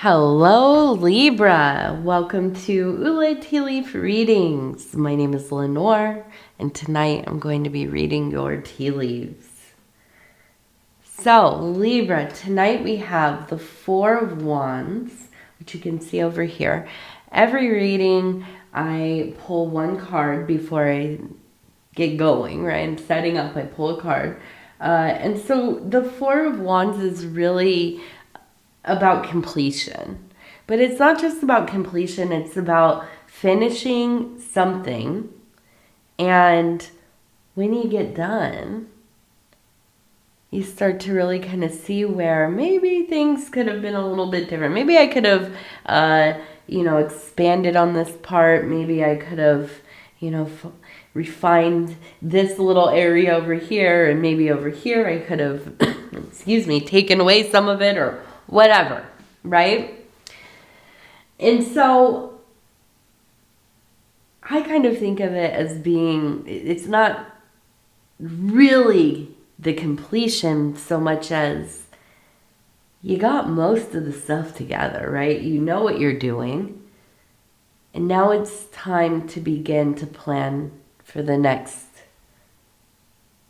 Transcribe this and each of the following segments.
Hello, Libra. Welcome to Ula Tea Leaf Readings. My name is Lenor, and tonight I'm going to be reading your tea leaves. So, Libra, tonight we have the Four of Wands, which you can see over here. Every reading, I pull one card before I get going, right? I'm setting up, I pull a card. And so the Four of Wands is really about completion. But it's not just about completion, it's about finishing something. And when you get done, you start to really kind of see where maybe things could have been a little bit different. Maybe I could have, expanded on this part. Maybe I could have, refined this little area over here. And maybe over here I could have, taken away some of it or whatever, right? And so I kind of think of it as being, it's not really the completion so much as you got most of the stuff together, right? You know what you're doing. And now it's time to begin to plan for the next,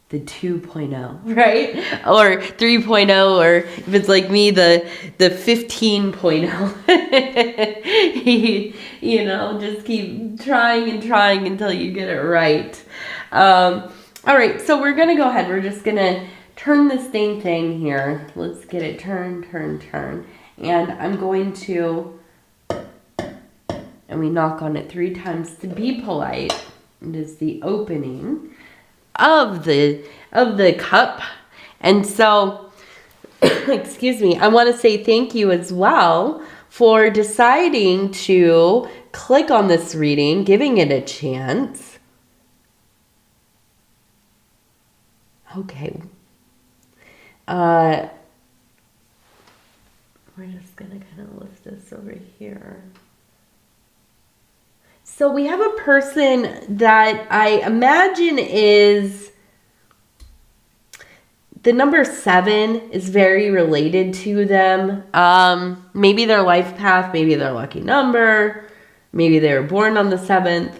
the 2.0, right? Or 3.0, or if it's like me, the 15.0. Just keep trying and trying until you get it right. All right, so we're going to go ahead. We're just going to turn this dang thing here. Let's get it turn. And I'm going to, and we knock on it 3 times to be polite. It is the opening of the cup. And so I want to say thank you as well for deciding to click on this reading, giving it a chance. Okay. We're just gonna kind of lift this over here. So we have a person that I imagine is, the number 7 is very related to them. Maybe their life path, maybe their lucky number, maybe they were born on the 7th,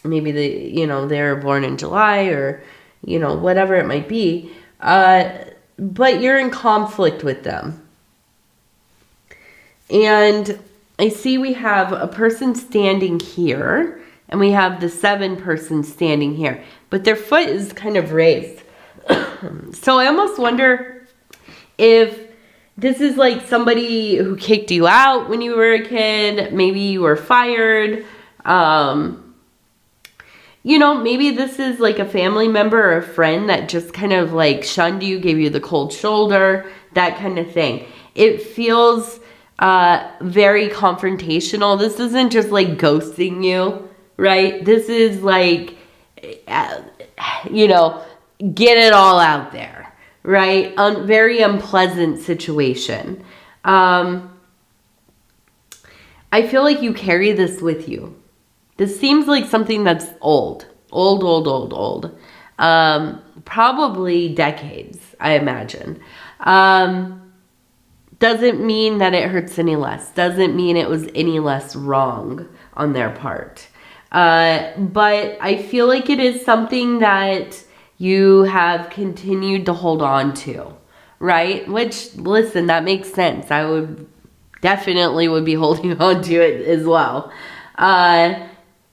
maybe they were born in July, or, whatever it might be. But you're in conflict with them. And I see we have a person standing here, and we have the 7 person standing here, but their foot is kind of raised. So I almost wonder if this is like somebody who kicked you out when you were a kid. Maybe you were fired. Maybe this is like a family member or a friend that just kind of like shunned you, gave you the cold shoulder, that kind of thing. It feels very confrontational. This isn't just like ghosting you, right? This is like, get it all out there, right? Very unpleasant situation. I feel like you carry this with you. This seems like something that's old. Probably decades, I imagine. Doesn't mean that it hurts any less. Doesn't mean it was any less wrong on their part. But I feel like it is something that you have continued to hold on to, right? Which, listen, that makes sense. I would definitely be holding on to it as well.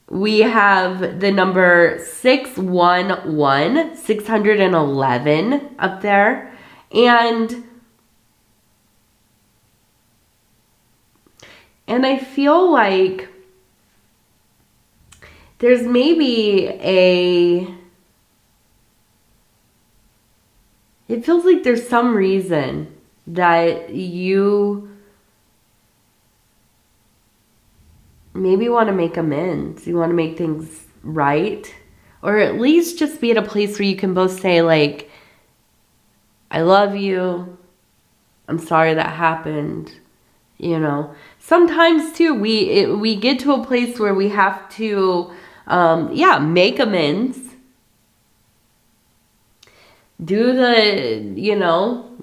We have the number 611, 611 up there. And I feel like there's maybe it feels like there's some reason that you maybe want to make amends. You want to make things right. Or at least just be at a place where you can both say, like, I love you. I'm sorry that happened. Sometimes too, we get to a place where we have to, make amends. Do the,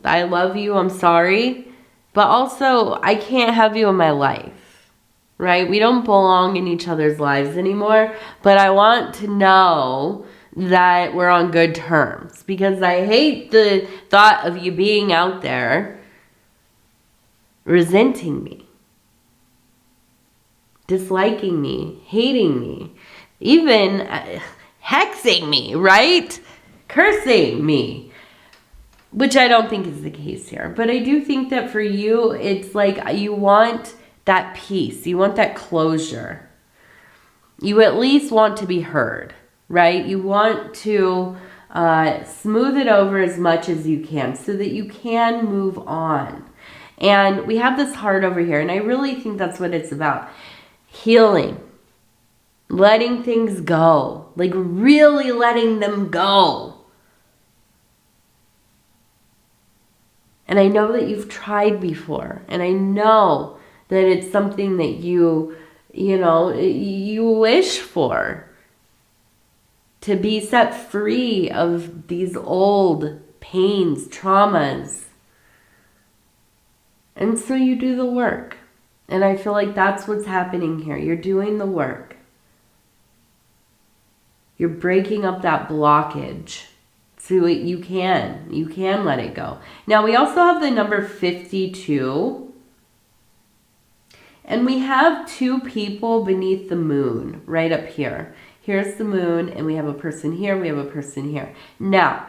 I love you, I'm sorry. but also I can't have you in my life, right? We don't belong in each other's lives anymore, but I want to know that we're on good terms, because I hate the thought of you being out there resenting me, disliking me, hating me, even hexing me, right? Cursing me, which I don't think is the case here. But I do think that for you, it's like you want that peace. You want that closure. You at least want to be heard, right? You want to smooth it over as much as you can so that you can move on. And we have this heart over here, and I really think that's what it's about. Healing. Letting things go. Like really letting them go. And I know that you've tried before. And I know that it's something that you wish for. To be set free of these old pains, traumas. And so you do the work. And I feel like that's what's happening here. You're doing the work. You're breaking up that blockage. So you can let it go. Now we also have the number 52. And we have two people beneath the moon right up here. Here's the moon, and we have a person here, we have a person here. Now,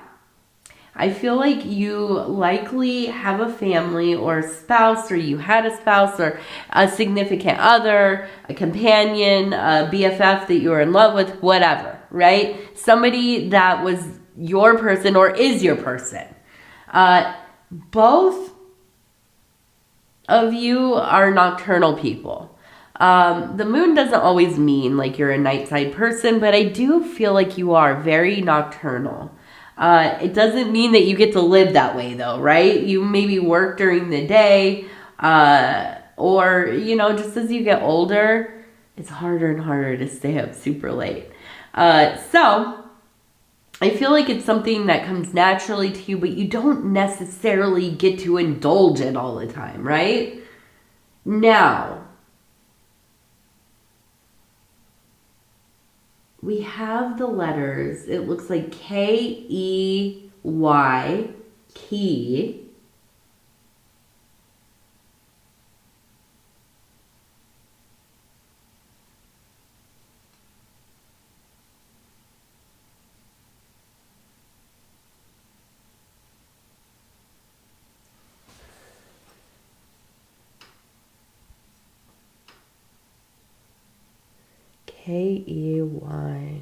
I feel like you likely have a family or a spouse, or you had a spouse or a significant other, a companion, a BFF that you were in love with, whatever, right? Somebody that was your person or is your person. Both of you are nocturnal people. The moon doesn't always mean like you're a night-side person, but I do feel like you are very nocturnal. It doesn't mean that you get to live that way though, right? You maybe work during the day, or, just as you get older, it's harder and harder to stay up super late. So I feel like it's something that comes naturally to you, but you don't necessarily get to indulge it all the time, right? Now, we have the letters. It looks like K-E-Y, key. K-E-Y.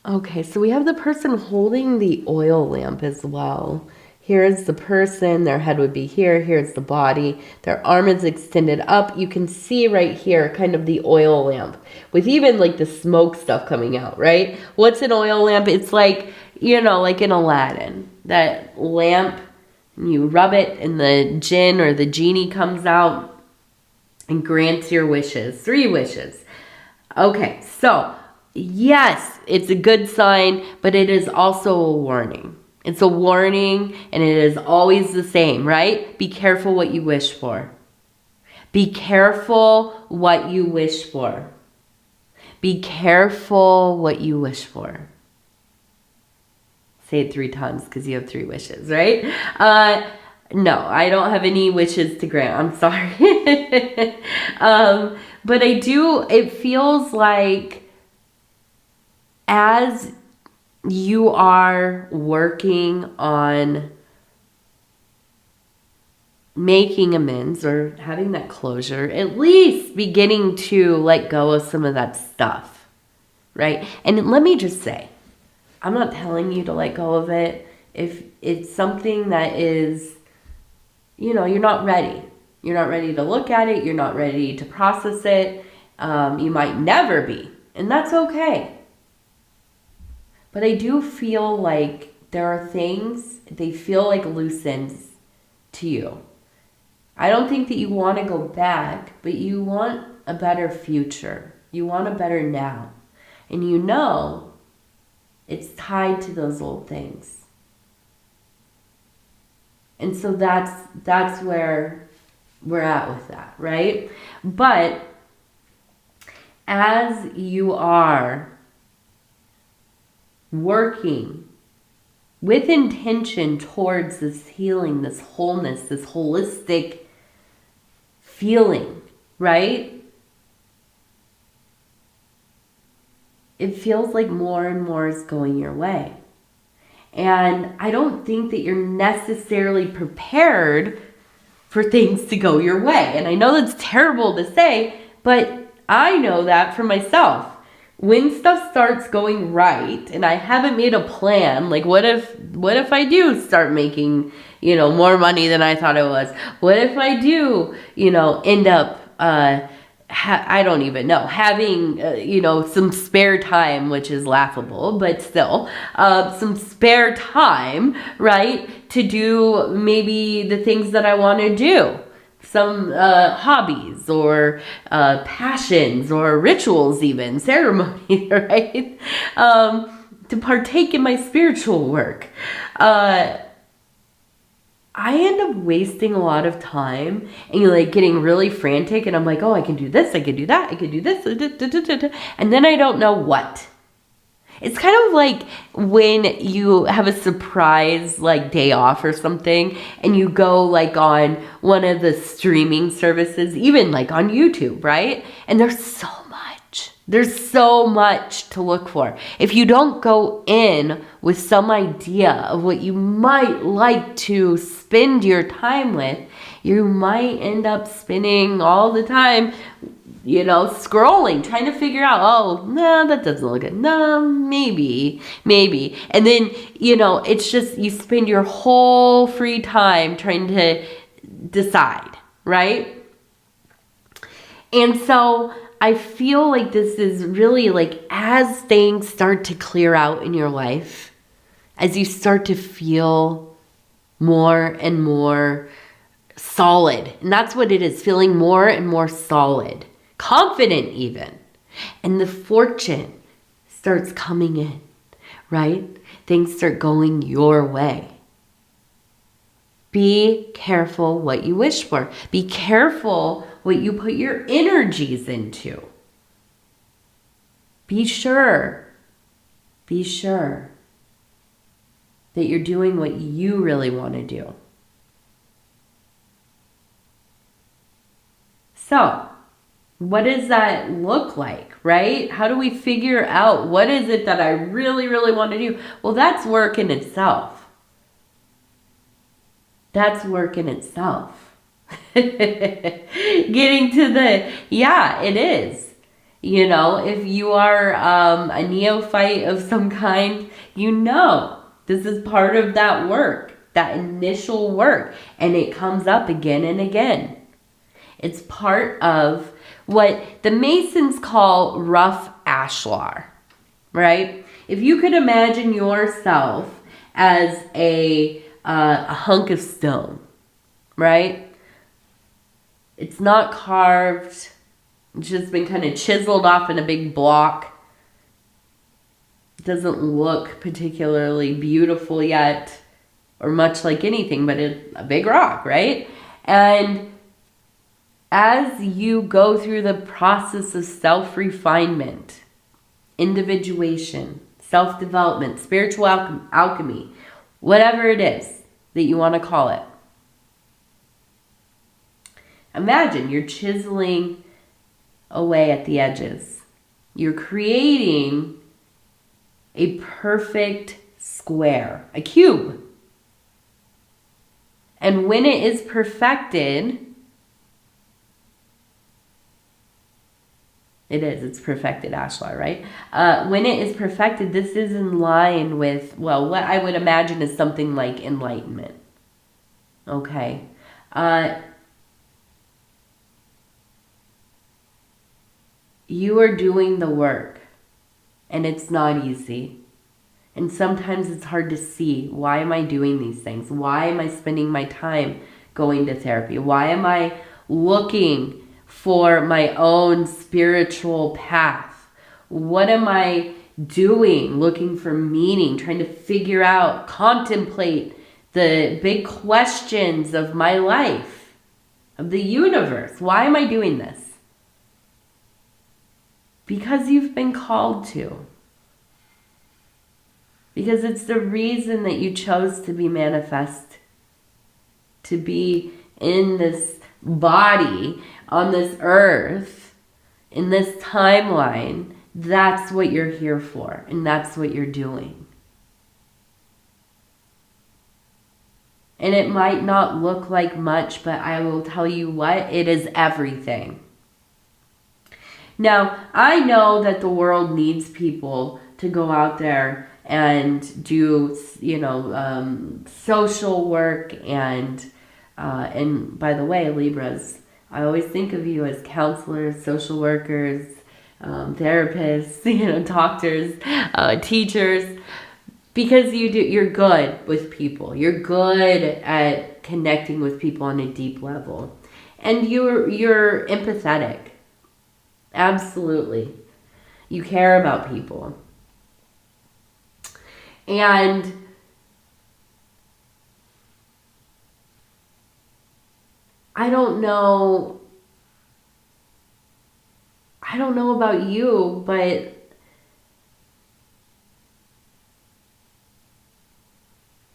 Okay, so we have the person holding the oil lamp as well. Here's the person, their head would be here, here's the body, their arm is extended up. You can see right here kind of the oil lamp with even like the smoke stuff coming out, right? What's an oil lamp? It's like, like in Aladdin, that lamp. You rub it and the jinn or the genie comes out and grants your wishes. 3 wishes. Okay, so yes, it's a good sign, but it is also a warning. It's a warning, and it is always the same, right? Be careful what you wish for. Be careful what you wish for. Be careful what you wish for. Say it 3 times because you have 3 wishes, right? No, I don't have any wishes to grant. I'm sorry. But it feels like as you are working on making amends or having that closure, at least beginning to let go of some of that stuff, right? And let me just say, I'm not telling you to let go of it if it's something that is, you're not ready. You're not ready to look at it. You're not ready to process it. You might never be, and that's okay. But I do feel like there are things, they feel like loose ends to you. I don't think that you want to go back, but you want a better future. You want a better now. And It's tied to those old things. And so that's where we're at with that, right? But as you are working with intention towards this healing, this wholeness, this holistic feeling, right? It feels like more and more is going your way. And I don't think that you're necessarily prepared for things to go your way. And I know that's terrible to say, but I know that for myself. When stuff starts going right and I haven't made a plan, like what if I do start making, more money than I thought I was? What if I do, end up I don't even know, having, some spare time, which is laughable, but still, some spare time, right, to do maybe the things that I want to do. Some hobbies or passions or rituals even, ceremonies, right, to partake in my spiritual work. I end up wasting a lot of time and getting really frantic, and I'm like, oh, I can do this, I can do that, I can do this, and then I don't know what. It's kind of like when you have a surprise day off or something and you go on one of the streaming services, even on YouTube, right? And there's so much to look for. If you don't go in with some idea of what you might like to spend your time with, you might end up spending all the time scrolling, trying to figure out, oh, no, that doesn't look good. No, maybe. And then, it's just, you spend your whole free time trying to decide, right? And so I feel like this is really as things start to clear out in your life, as you start to feel more and more solid, and that's what it is, feeling more and more solid, confident even, and the fortune starts coming in, right? Things start going your way. Be careful what you wish for. Be careful what you put your energies into. Be sure that you're doing what you really want to do. So, what does that look like, right? How do we figure out what is it that I really, really want to do? Well, that's work in itself. Getting to it is. If you are a neophyte of some kind, this is part of that work, that initial work, and it comes up again and again. It's part of what the Masons call rough ashlar, right? If you could imagine yourself as a hunk of stone, right? It's not carved. It's just been kind of chiseled off in a big block. It doesn't look particularly beautiful yet, or much like anything, but it's a big rock, right? And as you go through the process of self-refinement, individuation, self-development, spiritual alchemy, whatever it is that you want to call it, imagine you're chiseling away at the edges. You're creating a perfect square, a cube. And when it is perfected, it's perfected ashlar, right? When it is perfected, this is in line with, what I would imagine is something like enlightenment. Okay. You are doing the work, and it's not easy. And sometimes it's hard to see, why am I doing these things? Why am I spending my time going to therapy? Why am I looking for my own spiritual path? What am I doing, looking for meaning, trying to figure out, contemplate the big questions of my life, of the universe. Why am I doing this? Because you've been called to. Because it's the reason that you chose to be manifest, to be in this body, on this earth, in this timeline. That's what you're here for, and that's what you're doing. And it might not look like much, but I will tell you what, it is everything. Now, I know that the world needs people to go out there and do, social work and by the way, Libras, I always think of you as counselors, social workers, therapists, doctors, teachers, because you're good with people. You're good at connecting with people on a deep level, and you're empathetic. Absolutely, you care about people, and I don't know about you, but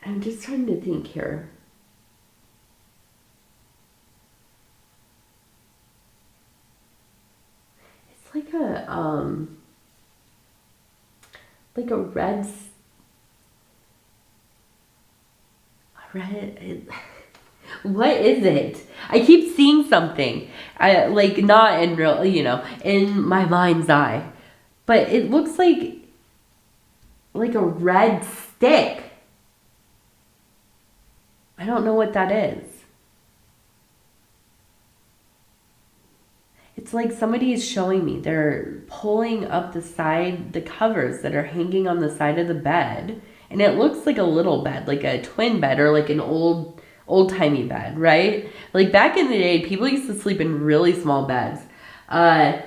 I'm just trying to think here. It's like a red what is it? I keep seeing something. Not in real, in my mind's eye. But it looks like a red stick. I don't know what that is. It's like somebody is showing me. They're pulling up the covers that are hanging on the side of the bed. And it looks like a little bed, like a twin bed or like an old-timey bed, right? Like back in the day, people used to sleep in really small beds. And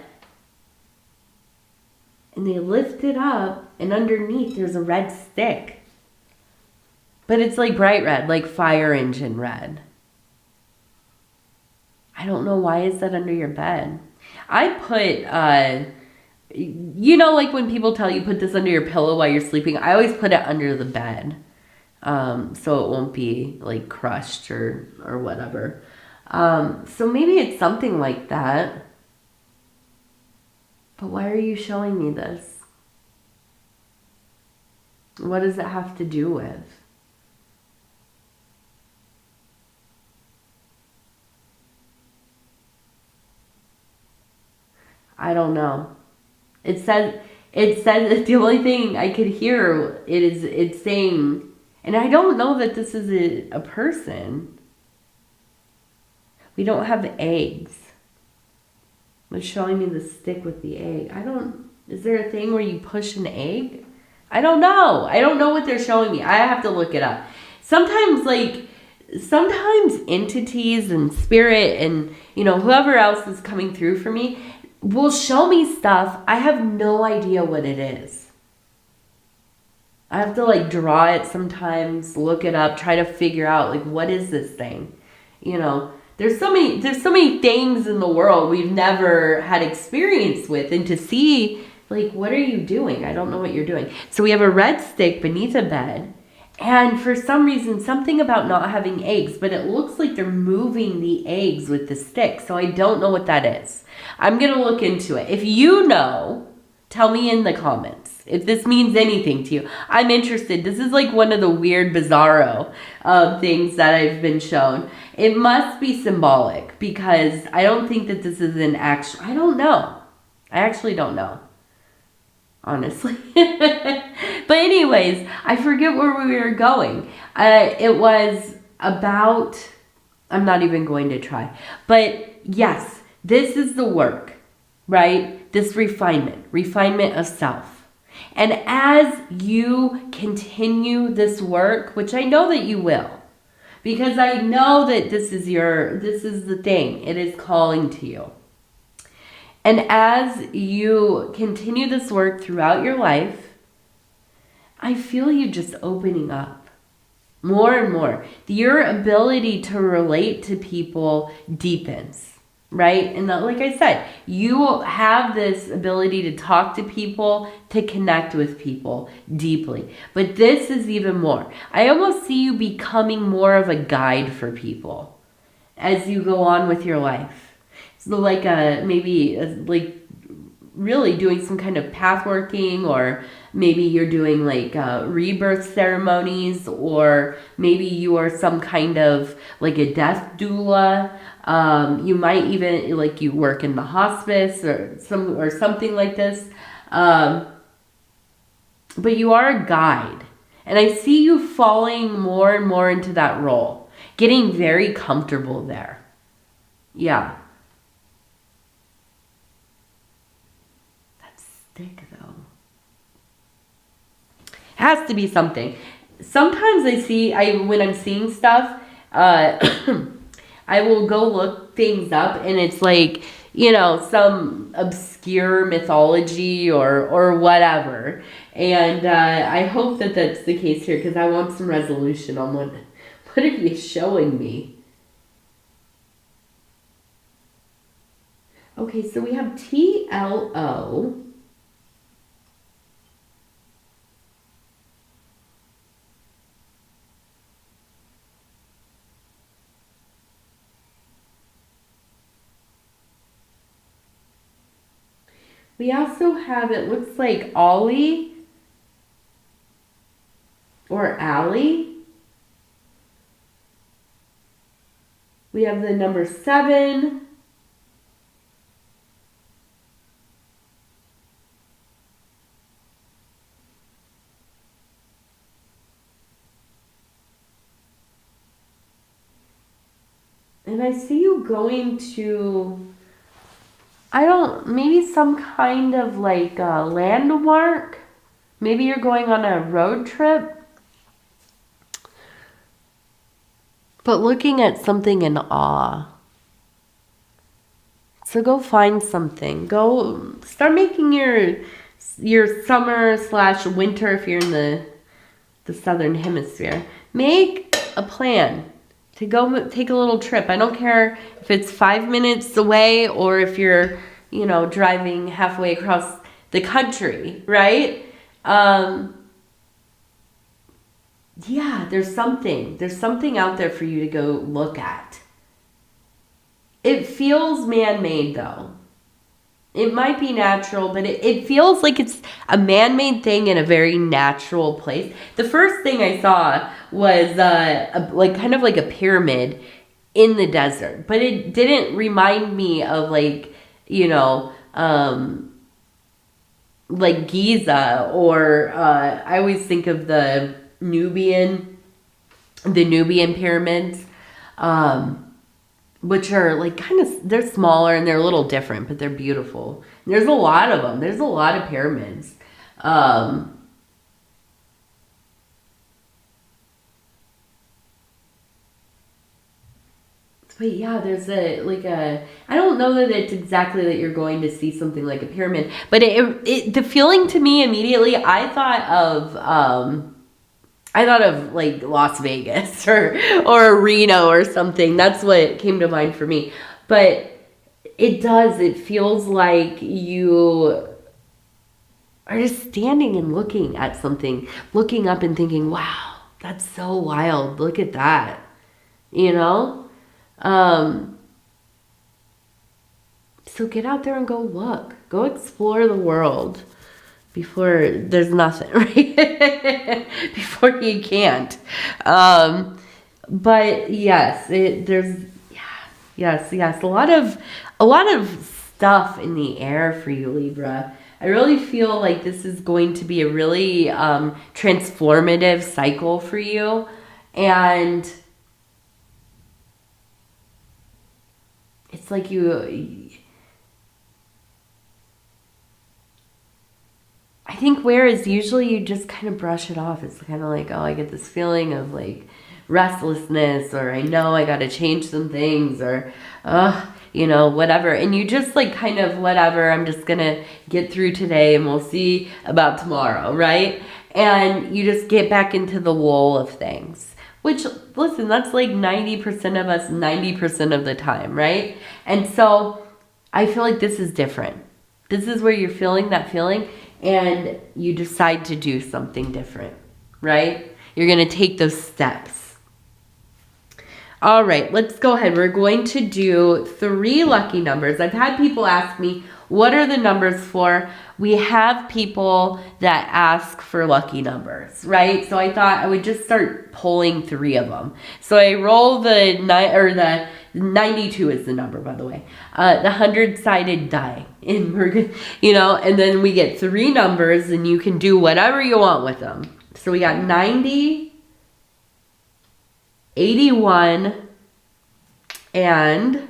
they lift it up, and underneath there's a red stick. But it's like bright red, like fire engine red. I don't know, why is that under your bed? I put, like when people tell you put this under your pillow while you're sleeping, I always put it under the bed. So it won't be like crushed or whatever. So maybe it's something like that. But why are you showing me this? What does it have to do with? I don't know. It says that the only thing I could hear it's saying, and I don't know that this is a person. We don't have eggs. It's showing me the stick with the egg. Is there a thing where you push an egg? I don't know. I don't know what they're showing me. I have to look it up. Sometimes entities and spirit and, whoever else is coming through for me will show me stuff. I have no idea what it is. I have to draw it sometimes, look it up, try to figure out what is this thing? There's so many things in the world we've never had experience with, and to see what are you doing? I don't know what you're doing. So we have a red stick beneath a bed, and for some reason something about not having eggs, but it looks like they're moving the eggs with the stick. So I don't know what that is. I'm going to look into it. If you know, tell me in the comments if this means anything to you. I'm interested. This is one of the weird, bizarro things that I've been shown. It must be symbolic, because I don't think that this is an actual... I don't know. I actually don't know. Honestly. But anyways, I forget where we were going. It was about... I'm not even going to try. But yes, this is the work, right? This refinement of self. And as you continue this work, which I know that you will, because I know that this is the thing, it is calling to you. And as you continue this work throughout your life, I feel you just opening up more and more. Your ability to relate to people deepens, right? And like I said, you have this ability to talk to people, to connect with people deeply. But this is even more. I almost see you becoming more of a guide for people as you go on with your life. So like like really doing some kind of path working, or maybe you're doing like rebirth ceremonies, or maybe you are some kind of like a death doula. You might even like you work in the hospice or something like this. But you are a guide, and I see you falling more and more into that role, getting very comfortable there. Yeah. That's thick though. Has to be something. Sometimes when I'm seeing stuff, I will go look things up, and it's like, some obscure mythology or whatever. And I hope that that's the case here, because I want some resolution on what are you showing me? Okay, so we have TLO. We also have, it looks like Ollie or Allie. We have the number 7. And I see you going to, maybe some kind of like a landmark. Maybe you're going on a road trip. But looking at something in awe. So go find something. Go start making your summer/winter, if you're in the southern hemisphere. Make a plan to go take a little trip. I don't care if it's 5 minutes away or if you're, driving halfway across the country, right? Yeah, there's something out there for you to go look at. It feels man-made though. It might be natural, but it feels like it's a man-made thing in a very natural place. The first thing I saw was kind of like a pyramid in the desert, but it didn't remind me of like Giza, or I always think of the Nubian pyramids, which are like they're smaller and they're a little different, but they're beautiful. And there's a lot of them. There's a lot of pyramids. But yeah, there's I don't know that it's exactly that you're going to see something like a pyramid, but the feeling to me immediately, I thought of like Las Vegas or Reno or something. That's what came to mind for me. But it feels like you are just standing and looking at something, looking up and thinking, wow, that's so wild. Look at that. So get out there and go look. Go explore the world before there's nothing, right? Before you can't. But yes, yes, a lot of stuff in the air for you, Libra. I really feel like this is going to be a really transformative cycle for you, and it's like I think whereas usually you just kind of brush it off. It's kind of like, oh, I get this feeling of like restlessness, or I know I got to change some things, or, whatever. And you just like kind of whatever, I'm just going to get through today and we'll see about tomorrow, right? and you just get back into the wool of things. Which, listen, that's like 90% of us 90% of the time, right? And so I feel like this is different. This is where you're feeling that feeling and you decide to do something different, right? You're going to take those steps. All right, let's go ahead. We're going to do 3 lucky numbers. I've had people ask me, what are the numbers for? We have people that ask for lucky numbers, right? So I thought I would just start pulling 3 of them. So I roll the 92 is the number, by the way. The 100-sided die. And we're, and then we get 3 numbers and you can do whatever you want with them. So we got 90, 81, and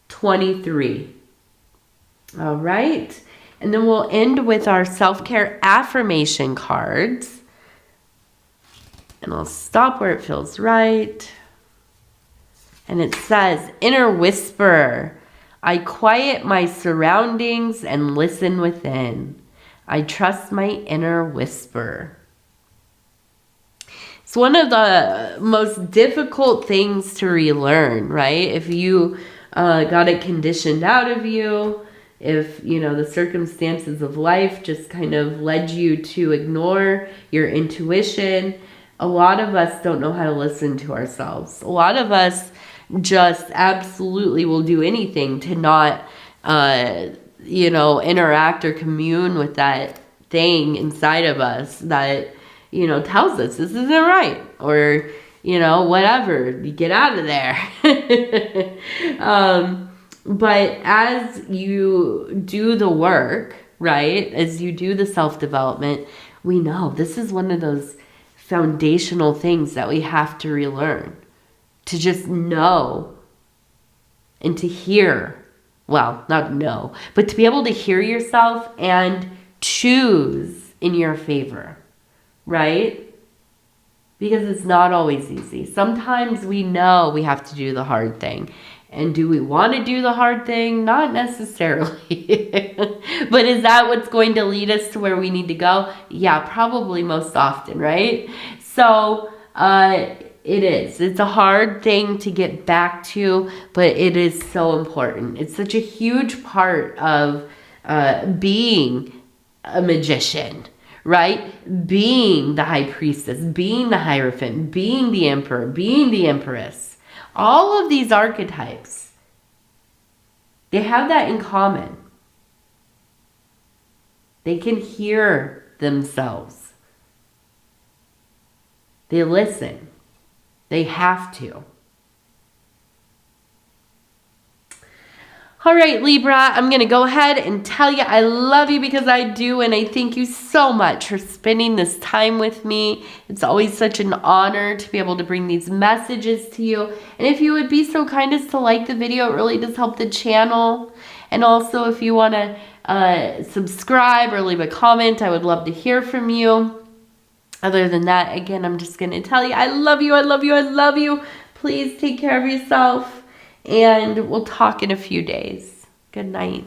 23. All right. And then we'll end with our self-care affirmation cards. And I'll stop where it feels right. And it says, inner whisper. I quiet my surroundings and listen within. I trust my inner whisper. It's one of the most difficult things to relearn, right? If you got it conditioned out of you, if, the circumstances of life just kind of led you to ignore your intuition, a lot of us don't know how to listen to ourselves. A lot of us just absolutely will do anything to not, interact or commune with that thing inside of us that, tells us this isn't right, or, whatever, you get out of there. But as you do the work, right, as you do the self-development, we know this is one of those foundational things that we have to relearn. To just know and to hear, well, not know, but to be able to hear yourself and choose in your favor, right? Because it's not always easy. Sometimes we know we have to do the hard thing. And do we want to do the hard thing? Not necessarily. But is that what's going to lead us to where we need to go? Yeah, probably most often, right? So it is. It's a hard thing to get back to, but it is so important. It's such a huge part of being a magician, right? Being the high priestess, being the Hierophant, being the emperor, being the empress. All of these archetypes, they have that in common. They can hear themselves. They listen. They have to. All right, Libra, I'm going to go ahead and tell you I love you because I do, and I thank you so much for spending this time with me. It's always such an honor to be able to bring these messages to you. And if you would be so kind as to like the video, it really does help the channel. And also, if you want to subscribe or leave a comment, I would love to hear from you. Other than that, again, I'm just going to tell you I love you, I love you, I love you. Please take care of yourself. And we'll talk in a few days. Good night.